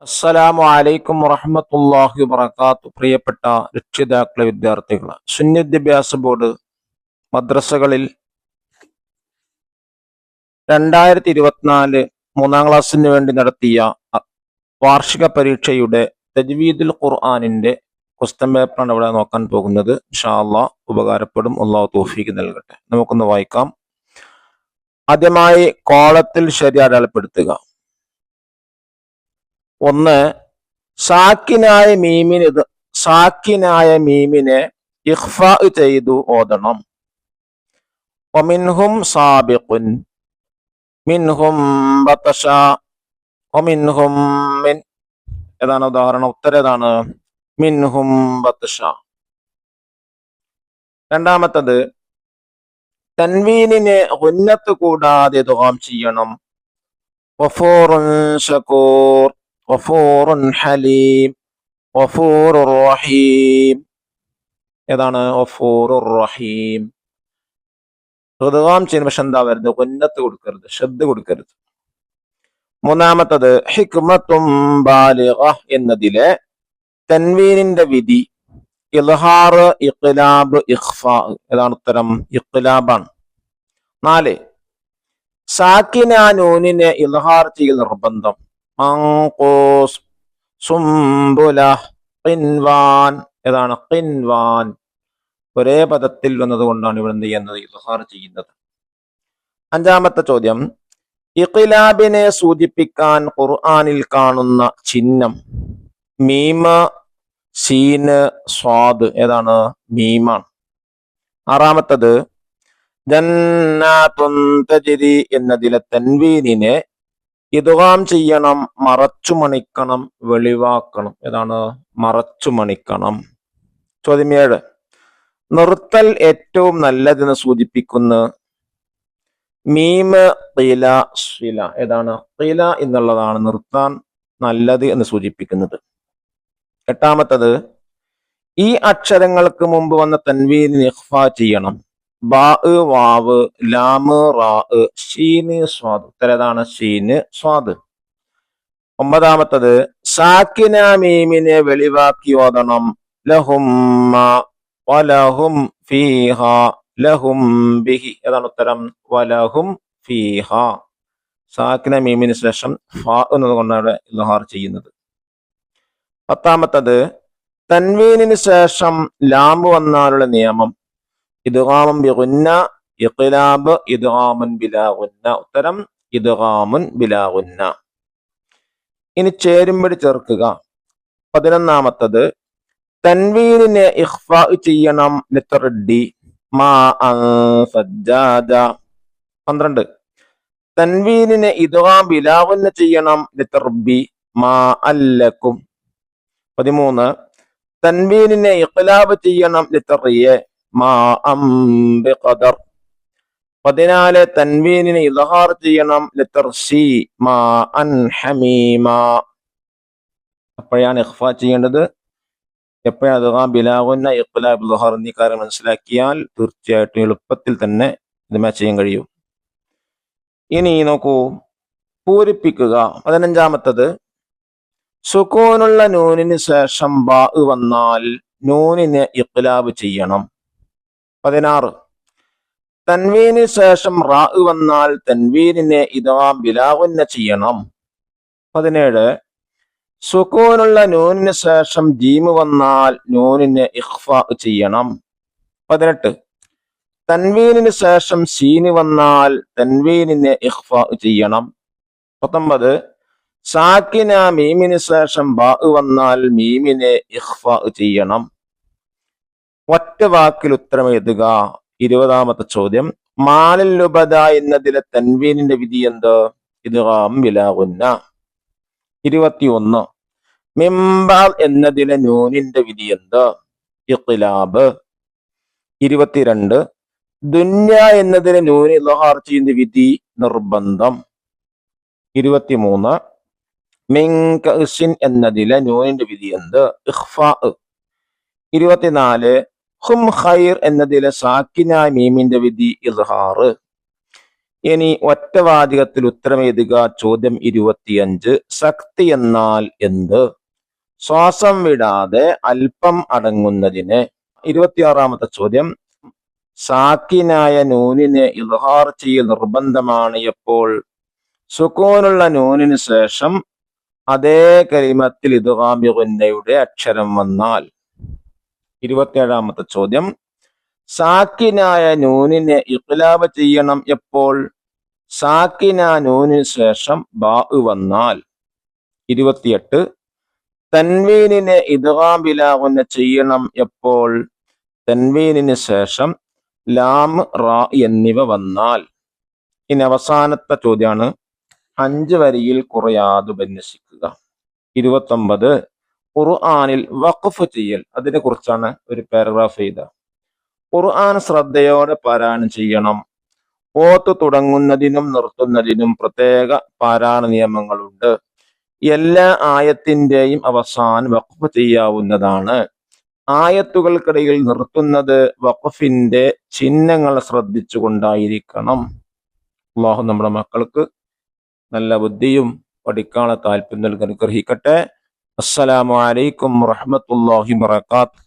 അസ്സലാമു അലൈക്കും വറഹ്മത്തുള്ളാഹി വബറകാതുഹു. പ്രിയപ്പെട്ട രക്ഷിതാക്കളെ, വിദ്യാർത്ഥികളെ, സുന്നി വിദ്യാഭ്യാസ ബോർഡ് മദ്രസകളിൽ 2024 മൂന്നാം ക്ലാസ്സിന് വേണ്ടി നടത്തിയ വാർഷിക പരീക്ഷയുടെ തജ്വീദുൽ ഖുർആനിന്റെ ക്വസ്റ്റ്യൻ പേപ്പറാണ് ഇവിടെ നോക്കാൻ പോകുന്നത്. ഇൻഷാ അല്ലാഹ് ഉപകാരപ്പെടും. അല്ലാഹു തൗഫീഖ് നൽകട്ടെ. നമുക്കൊന്ന് വായിക്കാം. ആദ്യമായി കോളത്തിൽ ശരി അടയാളപ്പെടുത്തുക. ഒന്ന്, സാക്കിനായ മീമിനെ ഇഖ്ഫാ ചെയ്തു ഓതണം. വമിൻഹും സാബിഖുൻ, മിൻഹും ബതശ, വമിൻഹും മിൻ. ഏതാണ് ഉദാഹരണം? ഉത്തരം ഏതാണ്? മിൻഹും ബതശ. രണ്ടാമത്തത്, തൻവീനിനെ ഗുന്നത്ത് കൂടാതെ ഇദ്ഗാം ചെയ്യണം. ഗഫൂറുൻ ശകൂർ, ഗഫൂറുൻ ഹലീം, ഗഫൂറുർ റഹീം. ഏതാണ്? ഗഫൂറുർ റഹീം. ഇദ്ഗാം ചെയ്യുന്ന പക്ഷെ എന്താ വരുന്നത്? ഗുന്നത്ത് കൊടുക്കരുത്, ഷദ്ദ് കൊടുക്കരുത്. മൂന്നാമത്തത്, ഹിക്മത്തും ബാലിഗ എന്നതിലെ തൻവീനിന്റെ വിധി ഇൽഹാർ, ഇഖ്ലാബ്, ഇഖ്ഫാ. ഏതാണ് ഉത്തരം? ഇഖ്ലാബാണ്. 4, സാക്കിന നൂനിനെ ഇൽഹാർ ചെയ്യൽ നിർബന്ധം. മൻഖൂസ്, സുംബുല, ഖിൻവാൻ. ഏതാണ്? ഖിൻവാൻ. ഒരേ പദത്തിൽ വന്നതുകൊണ്ടാണ് ഇവിടെ എന്ത് ചെയ്യുന്നത്? ഇൽഹാർ ചെയ്യുന്നത്. അഞ്ചാമത്തെ ചോദ്യം, ഇഖ്ലാബിനെ സൂചിപ്പിക്കാൻ ഖുർആനിൽ കാണുന്ന ചിഹ്നം മീമ, സീന്, സ്വാദ്. ഏതാണ്? മീമാണ്. ആറാമത്തത്, ജന്നാത്തുൻ തജ്രി എന്നതിലെ തൻവീനിനെ ഇദ്ഗാം ചെയ്യണം, മറച്ചു മണിക്കണം, വെളിവാക്കണം. ഏതാണ്? മറച്ചു മണിക്കണം. ചോദ്യം 7, നിർത്തൽ ഏറ്റവും നല്ലതെന്ന് സൂചിപ്പിക്കുന്ന മീമ്, ഖില, സ്വില. ഏതാണ്? ഖില എന്നുള്ളതാണ് നിർത്താൻ നല്ലത് എന്ന് സൂചിപ്പിക്കുന്നത്. എട്ടാമത്തത്, ഈ അക്ഷരങ്ങൾക്ക് മുമ്പ് വന്ന തൻവീനിനെ ഇഖ്ഫാ ചെയ്യണം. ബാ, വാവ്, ലാമ്, റാ, ഷീന്, സ്വാദ്. ഉത്തരതാണ് ഷീന്, സ്വാദ്. ഒമ്പതാമത്തത്, സാക്കിന മീമിനെ വെളിവാക്കി ഓതണം. ലഹും വലഹും ഫീഹ, ലഹും ബിഹി. ഏതാണ് ഉത്തരം? വലഹും ഫീഹ. സാക്കിന മീമിന് ശേഷം ഫാ എന്നതുകൊണ്ടാണ് ഇൽഹാർ ചെയ്യുന്നത്. പത്താമത്തത്, തൻവീനിന് ശേഷം ലാമ് വന്നാലുള്ള നിയമം ഇദ്ഗാമുൻ ബിഗുന്ന, ഇഖ്ലാബ്, ഇദ്ഗാമുൻ ബിലാ ഗുന്ന. ഉത്തരം ഇദ്ഗാമുൻ ബിലാ ഗുന്ന. ഇനി ചേരുമ്പടി ചേർക്കുക. 11ാമത്തത്, തൻവീനിനെ ഇഖ്ഫാ ചെയ്യണം. ലിത്തറഡി, മാ അൻ സജ്ജാജ. 12, തൻവീനിനെ ഇദ്ഗാം ബിലാ ഗുന്ന ചെയ്യണം. ലിത്തർബി, മാ അല്ലക്കും. 13, തൻവീനിനെ ഇഖ്ലാബ് ചെയ്യണം. ലിത്തറിയ, മാ അം ബിഖദർ. 14, തൻവീനിനെ ഇദ്ഹാർ ചെയ്യണം. ലിതർസി, മാ അൻ ഹമീമ. അപ്പോഴാണ് ഇഖ്ഫാ ചെയ്യേണ്ടത്, എപ്പോഴാണ് ഇദ്ഗാം ബിലാ ഗുന്ന, ഇഖ്ലാബ്, ഇദ്ഹാർ എന്നീ കാര്യം മനസ്സിലാക്കിയാൽ തീർച്ചയായിട്ടും എളുപ്പത്തിൽ തന്നെ ഇത് മാച്ച് ചെയ്യാൻ കഴിയും. ഇനി നോക്കൂ, പൂരിപ്പിക്കുക. 15ാമത്തത്, സുക്കൂനുള്ള നൂനിന് ശേഷം ബാ വന്നാൽ നൂനിനെ ഇഖ്ലാബ് ചെയ്യണം. 16, തൻവീന് ശേഷം റാ വന്നാൽ തൻവീനിനെ ഇദ്ഗാം ബിലാ ഗുന്ന ചെയ്യണം. 17, സുക്കൂനുള്ള നൂനിന് ശേഷം ജീമ് വന്നാൽ നൂനിനെ ഇഖ്ഫാ ചെയ്യണം. 18, തൻവീനിന് ശേഷം സീന് വന്നാൽ തൻവീനിനെ ഇഖ്ഫാ ചെയ്യണം. 19, സാക്കിന മീമിന് ശേഷം ബാ വന്നാൽ മീമിനെ ഇഖ്ഫാ ചെയ്യണം. ഒറ്റ വാക്കിൽ ഉത്തരം എഴുതുക. 20ാമത്തെ ചോദ്യം, മാലിൽ ലുബദ എന്നതിലെ തൻവീനിന്റെ വിധി എന്ത്? ഇദ്ഗാം ബിലാ ഗുന്ന. 21, മിംബാൽ എന്നതിലെ നൂനിന്റെ വിധി എന്ത്? ഇഖ്ലാബ്. 22, ദുന്യ എന്നതിലെ നൂന് ഇദ്ഹാർ ചെയ്യുന്ന വിധി നിർബന്ധം. 23, മിൻ കഅ്സിൻ എന്നതിലെ നൂനിന്റെ വിധി എന്ത്? ഇഖ്ഫാ. 24, ഹും ഖൈർ എന്നതിലെ സാക്കിന മീമിന്റെ വിധി ഇദ്ഹാർ. ഇനി ഒറ്റവാചകത്തിൽ ഉത്തരം എഴുതുക. ചോദ്യം 25. ശക്തി എന്നാൽ എന്ത്? ശ്വാസം വിടാതെ അല്പം അടങ്ങുന്നതിന്. 26ാമത്തെ ചോദ്യം, സാക്കിനായ നൂനിനെ ഇദ്ഹാർ ചെയ്യൽ നിർബന്ധമാണ് എപ്പോൾ? സുക്കൂനുള്ള നൂനിന് ശേഷം അതേ കലിമത്തിൽ ഇദ്ഗാം ബി ഗുന്നയുടെ അക്ഷരം വന്നാൽ. 27ാമത്തെ ചോദ്യം, സാക്കിനായ നൂനിനെ ഇഖ്ലാബ് ചെയ്യണം എപ്പോൾ? സാക്കിന നൂനിന് ശേഷം ബാ വന്നാൽ. 28, തൻവീനിനെ ഇദ്ഗാം ബിലാ ഗുന്ന ചെയ്യണം എപ്പോൾ? തൻവീനിന് ശേഷം ലാം റാ എന്നിവ വന്നാൽ. ഇനി അവസാനത്തെ ചോദ്യമാണ്, 5 വരിയിൽ കുറയാതെ ഉപന്യസിക്കുക. 29, ഖുർആനിൽ വഖഫ് ചെയ്യൽ, അതിനെ കുറിച്ചാണ് ഒരു പാരഗ്രാഫ് എഴുതുക. ഖുർആൻ ശ്രദ്ധയോടെ പാരായണം ചെയ്യണം. ഓത്ത് തുടങ്ങുന്നതിനും നിർത്തുന്നതിനും പ്രത്യേക പാരായണ നിയമങ്ങളുണ്ട്. എല്ലാ ആയത്തിന്റെയും അവസാനം വഖഫ് ചെയ്യാവുന്നതാണ്. ആയത്തുകൾക്കിടയിൽ നിർത്തുന്നത് വഖഫിന്റെ ചിഹ്നങ്ങൾ ശ്രദ്ധിച്ചുകൊണ്ടായിരിക്കണം. അല്ലാഹു നമ്മുടെ മക്കൾക്ക് നല്ല ബുദ്ധിയും പഠിക്കാനുള്ള താല്പര്യം നൽകി അനുഗ്രഹിക്കട്ടെ. അസ്സലാമു അലൈക്കും വറഹ്മത്തുള്ളാഹി വബറകാതുഹു.